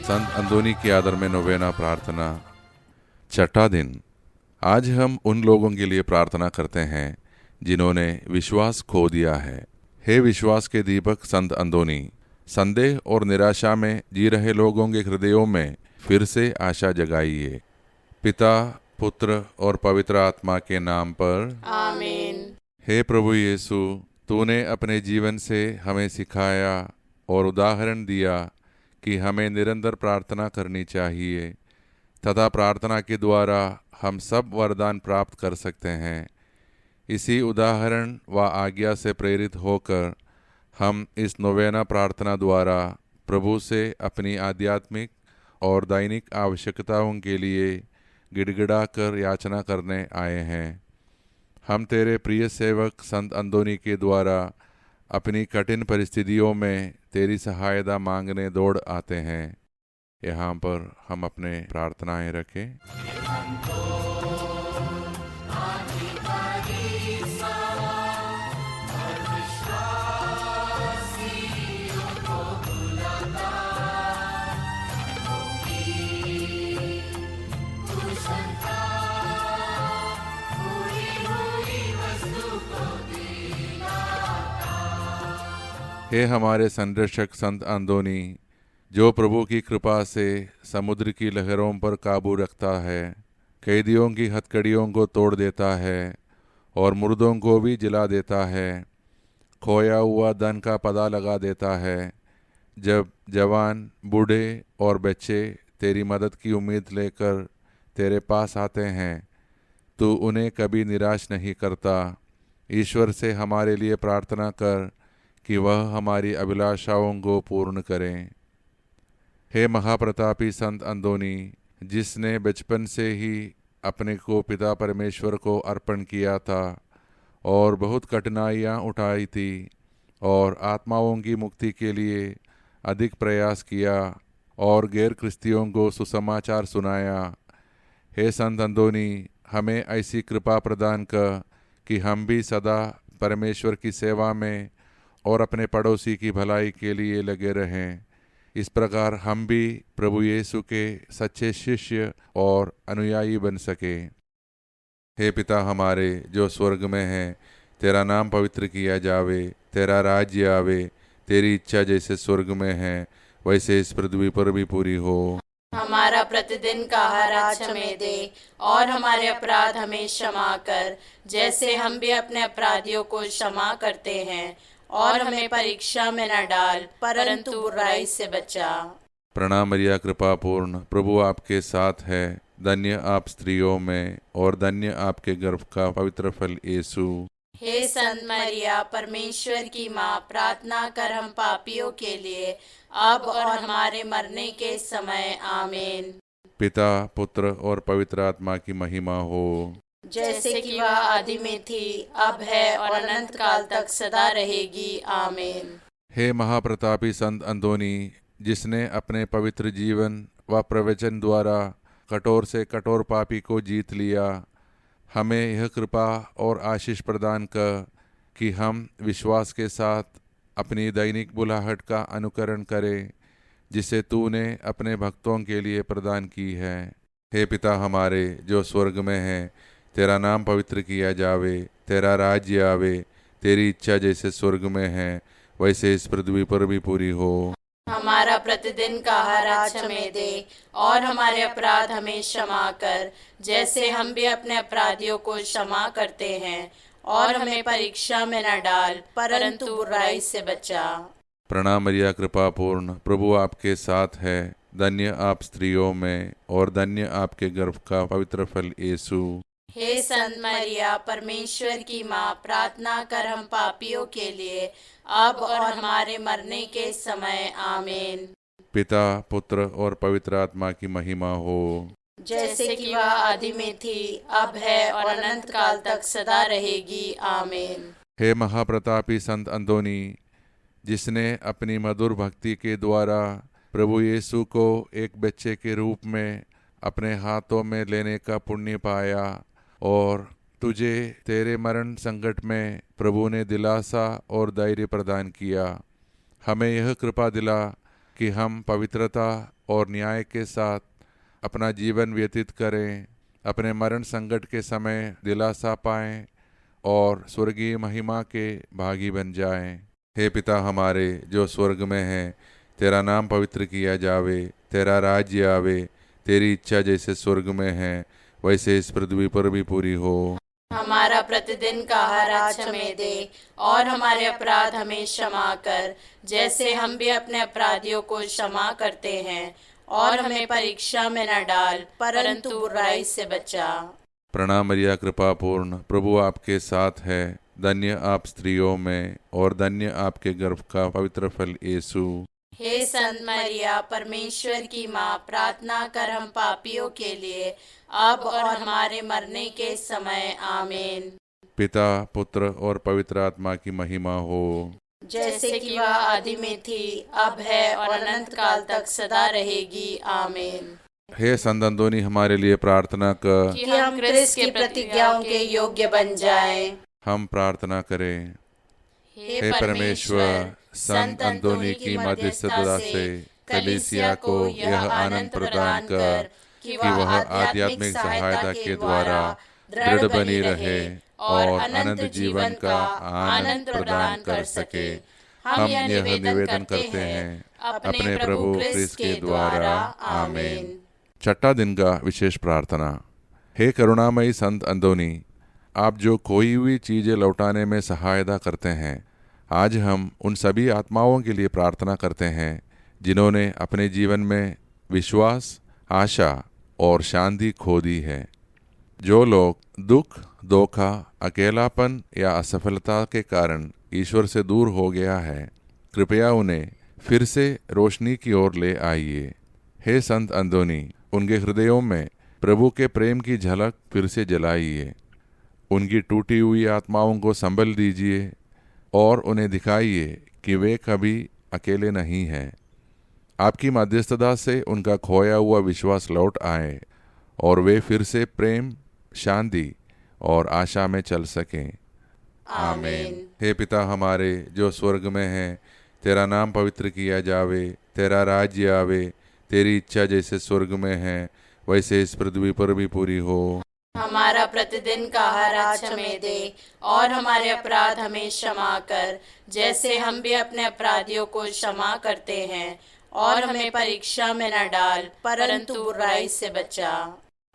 संत अंदोनी के आदर में नोवेना प्रार्थना, छठा दिन। आज हम उन लोगों के लिए प्रार्थना करते हैं जिन्होंने विश्वास खो दिया है। हे विश्वास के दीपक संत अंदोनी, संदेह और निराशा में जी रहे लोगों के हृदयों में फिर से आशा जगाइए। पिता, पुत्र और पवित्र आत्मा के नाम पर आमीन। हे प्रभु यीशु, तूने अपने जीवन से हमें सिखाया और उदाहरण दिया कि हमें निरंतर प्रार्थना करनी चाहिए तथा प्रार्थना के द्वारा हम सब वरदान प्राप्त कर सकते हैं। इसी उदाहरण व आज्ञा से प्रेरित होकर हम इस नोवेना प्रार्थना द्वारा प्रभु से अपनी आध्यात्मिक और दैनिक आवश्यकताओं के लिए गिड़गिड़ा कर याचना करने आए हैं। हम तेरे प्रिय सेवक संत अंदोनी के द्वारा अपनी कठिन परिस्थितियों में तेरी सहायता मांगने दौड़ आते हैं। यहाँ पर हम अपने प्रार्थनाएं रखें। हे हमारे संरक्षक संत अंदोनी, जो प्रभु की कृपा से समुद्र की लहरों पर काबू रखता है, कैदियों की हथकड़ियों को तोड़ देता है और मुर्दों को भी जिला देता है, खोया हुआ धन का पता लगा देता है। जब जवान, बूढ़े और बच्चे तेरी मदद की उम्मीद लेकर तेरे पास आते हैं, तू उन्हें कभी निराश नहीं करता। ईश्वर से हमारे लिए प्रार्थना कर कि वह हमारी अभिलाषाओं को पूर्ण करें। हे महाप्रतापी संत अंदोनी, जिसने बचपन से ही अपने को पिता परमेश्वर को अर्पण किया था और बहुत कठिनाइयाँ उठाई थी और आत्माओं की मुक्ति के लिए अधिक प्रयास किया और गैर क्रिस्तियों को सुसमाचार सुनाया, हे संत अंदोनी, हमें ऐसी कृपा प्रदान कर कि हम भी सदा परमेश्वर की सेवा में और अपने पड़ोसी की भलाई के लिए लगे रहें। इस प्रकार हम भी प्रभु यीशु के सच्चे शिष्य और अनुयायी बन सके। हे पिता हमारे जो स्वर्ग में है, तेरा नाम पवित्र किया जावे, तेरा राज्य आवे, तेरी इच्छा जैसे स्वर्ग में है वैसे इस पृथ्वी पर भी पूरी हो। हमारा प्रतिदिन का आहार आज हमें दे और हमारे अपराध हमें क्षमा कर, जैसे हम भी अपने अपराधियों को क्षमा करते हैं, और हमें परीक्षा में न डाल परंतु बुराई से बचा। प्रणाम मरिया, कृपा पूर्ण, प्रभु आपके साथ है। धन्य आप स्त्रियों में और धन्य आपके गर्भ का पवित्र फल यीशु। हे संत मरिया, परमेश्वर की माँ, प्रार्थना कर हम पापियों के लिए अब और हमारे मरने के समय। आमीन। पिता, पुत्र और पवित्र आत्मा की महिमा हो, जैसे कि वह आदि में थी, अब है और अनंत काल तक सदा रहेगी। आमीन। हे महाप्रतापी संत अंदोनी, जिसने अपने पवित्र जीवन व प्रवचन द्वारा कठोर से कठोर पापी को जीत लिया, हमें यह कृपा और आशीष प्रदान कर कि हम विश्वास के साथ अपनी दैनिक बुलाहट का अनुकरण करें, जिसे तूने अपने भक्तों के लिए प्रदान की है। हे पिता हमारे जो स्वर्ग में है, तेरा नाम पवित्र किया जावे, तेरा राज्य आवे, तेरी इच्छा जैसे स्वर्ग में है वैसे इस पृथ्वी पर भी पूरी हो। हमारा प्रतिदिन का आहार आज हमें दे और हमारे अपराध हमें क्षमा कर, जैसे हम भी अपने अपराधियों को क्षमा करते हैं, और हमें परीक्षा में न डाल परंतु बुराई से बचा। प्रणाम मरिया, कृपा पूर्ण, प्रभु आपके साथ है। धन्य आप स्त्रियों में और धन्य आपके गर्भ का पवित्र फल यीशु। हे संत मरिया, परमेश्वर की माँ, प्रार्थना कर हम पापियों के लिए अब और हमारे मरने के समय। आमीन। पिता, पुत्र और पवित्र आत्मा की महिमा हो, जैसे कि वह आदि में थी, अब है और अनंत काल तक सदा रहेगी। आमीन। हे महाप्रतापी संत अंदोनी, जिसने अपनी मधुर भक्ति के द्वारा प्रभु यीशु को एक बच्चे के रूप में अपने हाथों में लेने का पुण्य पाया और तुझे तेरे मरण संकट में प्रभु ने दिलासा और धैर्य प्रदान किया, हमें यह कृपा दिला कि हम पवित्रता और न्याय के साथ अपना जीवन व्यतीत करें, अपने मरण संकट के समय दिलासा पाएं और स्वर्गीय महिमा के भागी बन जाएं। हे पिता हमारे जो स्वर्ग में है, तेरा नाम पवित्र किया जावे, तेरा राज्य आवे, तेरी इच्छा जैसे स्वर्ग में है वैसे इस पृथ्वी पर भी पूरी हो। हमारा प्रतिदिन का आहार आज हमें दे और हमारे अपराध हमें क्षमा कर, जैसे हम भी अपने अपराधियों को क्षमा करते हैं, और हमें परीक्षा में न डाल परंतु बुराई से बचा। प्रणाम मरिया कृपा पूर्ण, प्रभु आपके साथ है, धन्य आप स्त्रियों में और धन्य आपके गर्भ का पवित्र फल यीशु। हे संत मरिया, परमेश्वर की माँ, प्रार्थना कर हम पापियों के लिए अब और हमारे मरने के समय। आमीन। पिता पुत्र और पवित्र आत्मा की महिमा हो, जैसे कि वह आदि में थी, अब है और अनंत काल तक सदा रहेगी। आमीन। हे संत अंदोनी, हमारे लिए प्रार्थना कर कि हम क्रिस्त की प्रतिज्ञाओं के योग्य बन जाएं। हम प्रार्थना करें। हे परमेश्वर, संत अंदोनी की मध्यस्थता से कलीसिया को यह आनंद प्रदान कर कि वह आध्यात्मिक सहायता के द्वारा दृढ़ बनी रहे और अनंत जीवन का आनंद प्रदान कर सके। हम यह निवेदन करते हैं अपने प्रभु क्रिस्त के द्वारा। आमीन। छठा दिन का विशेष प्रार्थना। हे करुणामयी संत अंदोनी, आप जो खोई हुई चीजें लौटाने में सहायता करते हैं, आज हम उन सभी आत्माओं के लिए प्रार्थना करते हैं जिन्होंने अपने जीवन में विश्वास, आशा और शांति खो दी है। जो लोग दुख, धोखा, अकेलापन या असफलता के कारण ईश्वर से दूर हो गया है, कृपया उन्हें फिर से रोशनी की ओर ले आइए। हे संत अंदोनी, उनके हृदयों में प्रभु के प्रेम की झलक फिर से जलाइए। उनकी टूटी हुई आत्माओं को संभल दीजिए और उन्हें दिखाइए कि वे कभी अकेले नहीं हैं। आपकी मध्यस्थता से उनका खोया हुआ विश्वास लौट आए और वे फिर से प्रेम, शांति और आशा में चल सकें। आमीन। हे पिता हमारे जो स्वर्ग में है, तेरा नाम पवित्र किया जावे, तेरा राज्य आवे, तेरी इच्छा जैसे स्वर्ग में है वैसे इस पृथ्वी पर भी पूरी हो। हमारा प्रतिदिन का आहार आज हमें दे और हमारे अपराध हमें क्षमा कर, जैसे हम भी अपने अपराधियों को क्षमा करते हैं, और हमें परीक्षा में न डाल परंतु बुराई से बचा।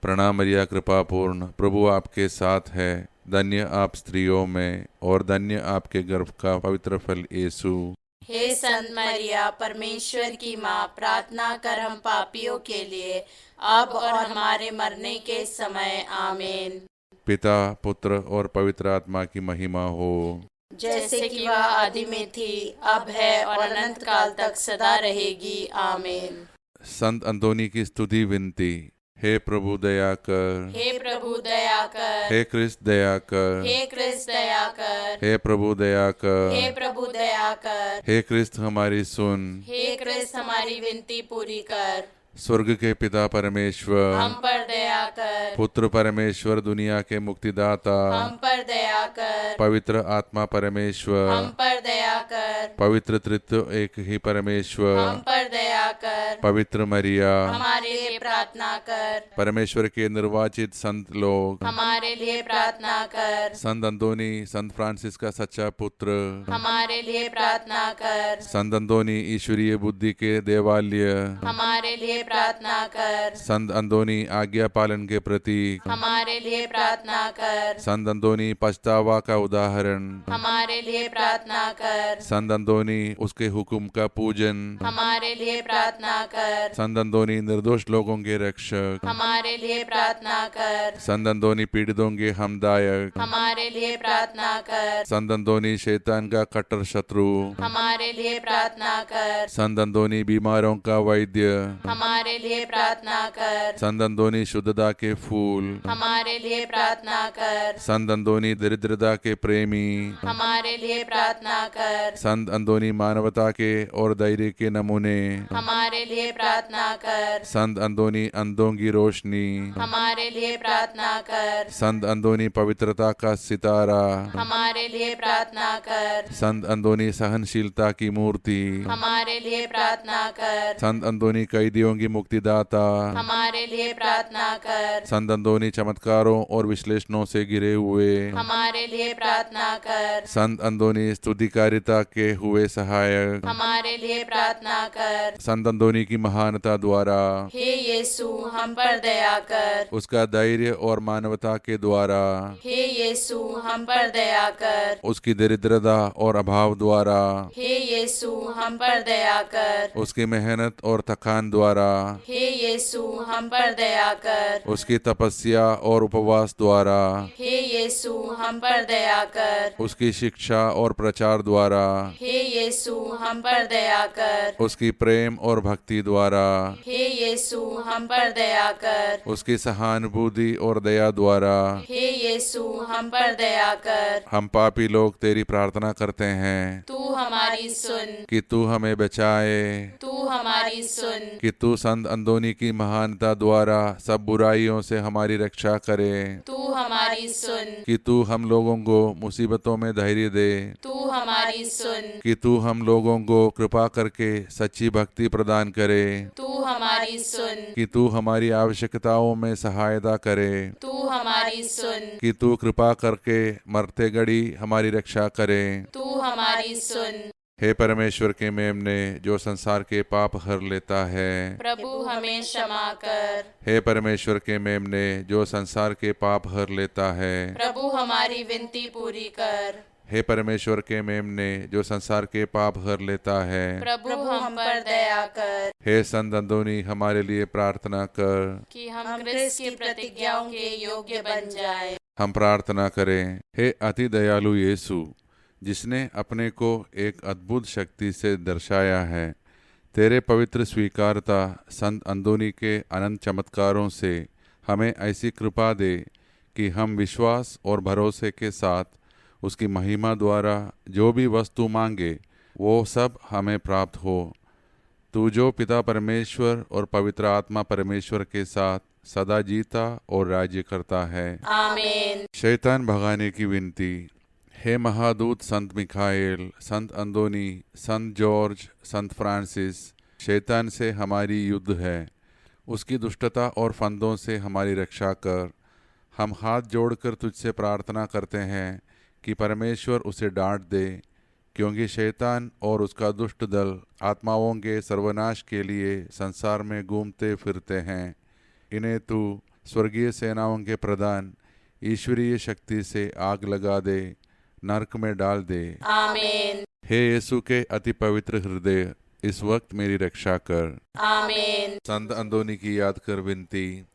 प्रणाम मरिया कृपा पूर्ण, प्रभु आपके साथ है, धन्य आप स्त्रियों में और धन्य आपके गर्भ का पवित्र फल यीशु। हे संत मरिया, परमेश्वर की माँ, प्रार्थना कर हम पापियों के लिए अब और हमारे मरने के समय। आमीन। पिता पुत्र और पवित्र आत्मा की महिमा हो, जैसे कि वह आदि में थी, अब है और अनंत काल तक सदा रहेगी। आमीन। संत अंदोनी की स्तुति विनती। हे प्रभु दया कर, हे प्रभु दया कर, हे क्रिस्त दया कर, हे क्रिस्त दया कर, हे प्रभु दया कर, हे प्रभु दया कर, हे क्रिस्त हमारी सुन, हे क्रिस्त हमारी विनती पूरी कर। स्वर्ग के पिता परमेश्वर, हम पर दया कर। पुत्र परमेश्वर दुनिया के मुक्तिदाता, हम पर दया कर। पवित्र आत्मा परमेश्वर, हम पर दया कर। पवित्र त्रित्व एक ही परमेश्वर, हम पर दया कर। पवित्र मरिया, हमारे लिए प्रार्थना कर। परमेश्वर के निर्वाचित संत लोग, हमारे लिए प्रार्थना कर। संत अंदोनी, संत फ्रांसिस का सच्चा पुत्र, हमारे लिए प्रार्थना कर। संत अंदोनी ईश्वरीय बुद्धि के देवालय, हमारे लिए प्रार्थना कर। संत अंदोनी आज्ञा पालन के प्रतीक, हमारे लिए प्रार्थना कर। संत अंदोनी पछतावा का उदाहरण, हमारे लिए प्रार्थना कर। संत अंदोनी उसके हुक्म का पूजन, हमारे लिए प्रार्थना कर। संत अंदोनी निर्दोष लोगों पापों के रक्षक, हमारे लिए प्रार्थना कर। संत अंदोनी पीड़ितों के हमदायक, हमारे लिए प्रार्थना कर। संत अंदोनी शैतान का कट्टर शत्रु, हमारे लिए प्रार्थना कर। संत अंदोनी बीमारों का वैद्य, हमारे लिए प्रार्थना कर। संत अंदोनी शुद्धता के फूल, हमारे लिए प्रार्थना कर। संत अंदोनी दरिद्रता के प्रेमी, हमारे लिए प्रार्थना कर। संत अंदोनी मानवता के और धैर्य के नमूने, हमारे लिए प्रार्थना कर। संत अंदोनी अंधों की रोशनी, हमारे लिए प्रार्थना कर। संत अंदोनी पवित्रता का सितारा, हमारे लिए प्रार्थना कर। संत अंदोनी सहनशीलता की मूर्ति, हमारे लिए प्रार्थना कर। संत अंदोनी कैदियों की मुक्तिदाता, हमारे लिए प्रार्थना कर। संत अंदोनी चमत्कारों और विश्लेषणों से घिरे हुए, हमारे लिए प्रार्थना कर। संत अंदोनी स्तुतिकारिता के हुए सहायक, हमारे लिए प्रार्थना कर। संत अंदोनी की महानता द्वारा, हे यीशु हम पर दया कर। उसका धैर्य और मानवता के द्वारा, हे यीशु हम पर दया कर। उसकी दरिद्रता और अभाव द्वारा, हे यीशु हम पर दया कर। उसकी मेहनत और थकान द्वारा, हे यीशु हम पर दया कर। उसकी तपस्या और उपवास द्वारा, हे यीशु हम पर दया कर। उसकी शिक्षा और प्रचार द्वारा, हे यीशु हम पर दया कर। उसकी प्रेम और भक्ति द्वारा, हे यीशु हम पर दया कर। उसकी सहानुभूति और दया द्वारा, हे यीशु हम पर दया कर। हम पापी लोग तेरी प्रार्थना करते हैं तू हमारी सुन। कि तू हमें बचाए, तू हमारी सुन। कि तू संत अंदोनी की महानता द्वारा सब बुराइयों से हमारी रक्षा करे, तू हमारी सुन। कि तू हम लोगों को मुसीबतों में धैर्य दे, तू हमारी सुन। कि तू हम लोगों को कृपा करके सच्ची भक्ति प्रदान करे, तू हमारी सुन। कि तू हमारी आवश्यकताओं में सहायता करे, तू हमारी सुन। कि तू कृपा करके मरते घड़ी हमारी रक्षा करे। तू हमारी सुन। हे परमेश्वर के मेमने जो संसार के पाप हर लेता है, प्रभु हमें क्षमा कर। हे परमेश्वर के मेमने जो संसार के पाप हर लेता है, प्रभु हमारी विनती पूरी कर। हे परमेश्वर के मेमने जो संसार के पाप हर लेता है, प्रभु हम पर दया कर। हे संत अंदोनी हमारे लिए प्रार्थना कर। कि हम क्रिस्त की प्रतिज्ञाओं के योग्य बन जाए। हम प्रार्थना करें। हे अति दयालु यीशु, जिसने अपने को एक अद्भुत शक्ति से दर्शाया है, तेरे पवित्र स्वीकारता संत अंदोनी के अनंत चमत्कारों से हमें ऐसी कृपा दे कि हम विश्वास और भरोसे के साथ उसकी महिमा द्वारा जो भी वस्तु मांगे वो सब हमें प्राप्त हो। तू जो पिता परमेश्वर और पवित्र आत्मा परमेश्वर के साथ सदा जीता और राज्य करता है। आमीन। शैतान भगाने की विनती। हे महादूत संत मिखाएल, संत अंदोनी, संत जॉर्ज, संत फ्रांसिस, शैतान से हमारी युद्ध है, उसकी दुष्टता और फंदों से हमारी रक्षा कर। हम हाथ जोड़कर तुझसे प्रार्थना करते हैं कि परमेश्वर उसे डांट दे, क्योंकि शैतान और उसका दुष्ट दल आत्माओं के सर्वनाश के लिए संसार में घूमते फिरते हैं। इन्हें तू स्वर्गीय सेनाओं के प्रधान ईश्वरीय शक्ति से आग लगा दे, नरक में डाल दे। आमीन। हे यीशु के अति पवित्र हृदय, इस वक्त मेरी रक्षा कर। आमीन। संत अंदोनी की याद कर विनती।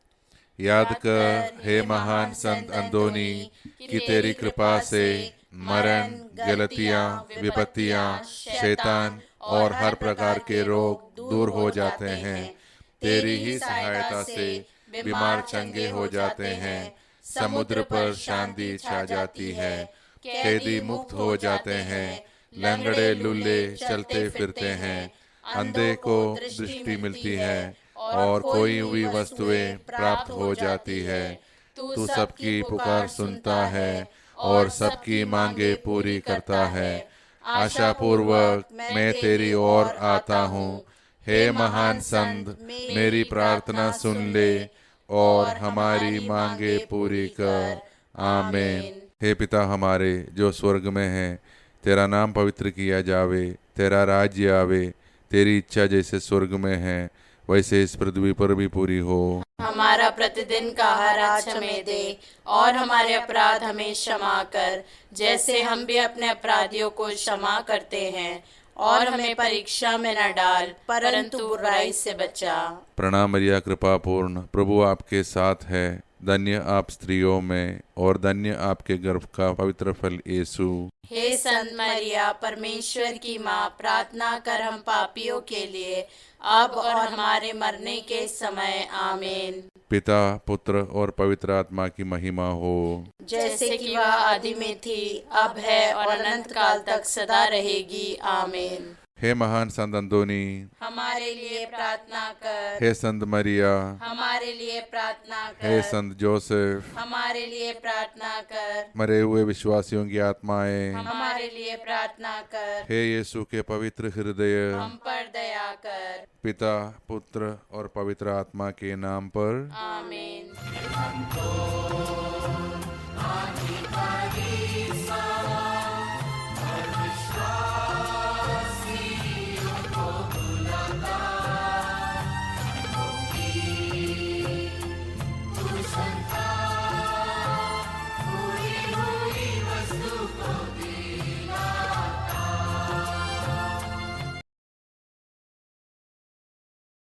याद कर हे महान संत अंदोनी कि तेरी कृपा से मरण, गलतियां, विपत्तियां, शैतान और हर प्रकार के रोग दूर हो जाते हैं। तेरी ही सहायता से बीमार चंगे हो जाते हैं, समुद्र पर शांति छा जाती है, कैदी मुक्त हो जाते हैं, लंगड़े लुल्ले चलते फिरते हैं, अंधे को दृष्टि मिलती है और खोई हुई वस्तुएं प्राप्त हो जाती है। तू सबकी पुकार सुनता है और सबकी मांगे पूरी करता है। आशा पूर्वक मैं तेरी ओर आता हूँ। हे महान संत, मेरी प्रार्थना सुन ले और हमारी मांगे पूरी कर। आमीन। हे पिता हमारे जो स्वर्ग में है, तेरा नाम पवित्र किया जावे, तेरा राज्य आवे, तेरी इच्छा जैसे स्वर्ग में है वैसे इस पृथ्वी पर भी पूरी हो। हमारा प्रतिदिन का आहार आज हमें दे और हमारे अपराध हमें क्षमा कर, जैसे हम भी अपने अपराधियों को क्षमा करते हैं, और हमें परीक्षा में न डाल, परंतु बुराई से बचा। प्रणाम मरिया, कृपा पूर्ण, प्रभु आपके साथ है। धन्य आप स्त्रियों में और धन्य आपके गर्भ का पवित्र फल यीशु। हे संत मरिया, परमेश्वर की माँ, प्रार्थना कर हम पापियों के लिए, अब और हमारे मरने के समय। आमीन। पिता, पुत्र और पवित्र आत्मा की महिमा हो, जैसे कि वह आदि में थी, अब है और अनंत काल तक सदा रहेगी। आमीन। हे महान संत अंदोनी, हमारे लिए प्रार्थना कर। हे संत मरिया, हमारे लिए प्रार्थना कर। हे संत जोसेफ, हमारे लिए प्रार्थना कर। मरे हुए विश्वासियों की आत्माएं, हमारे लिए प्रार्थना कर। हे यीशु के पवित्र हृदय, हम पर दया कर। पिता, पुत्र और पवित्र आत्मा के नाम पर। आमीन।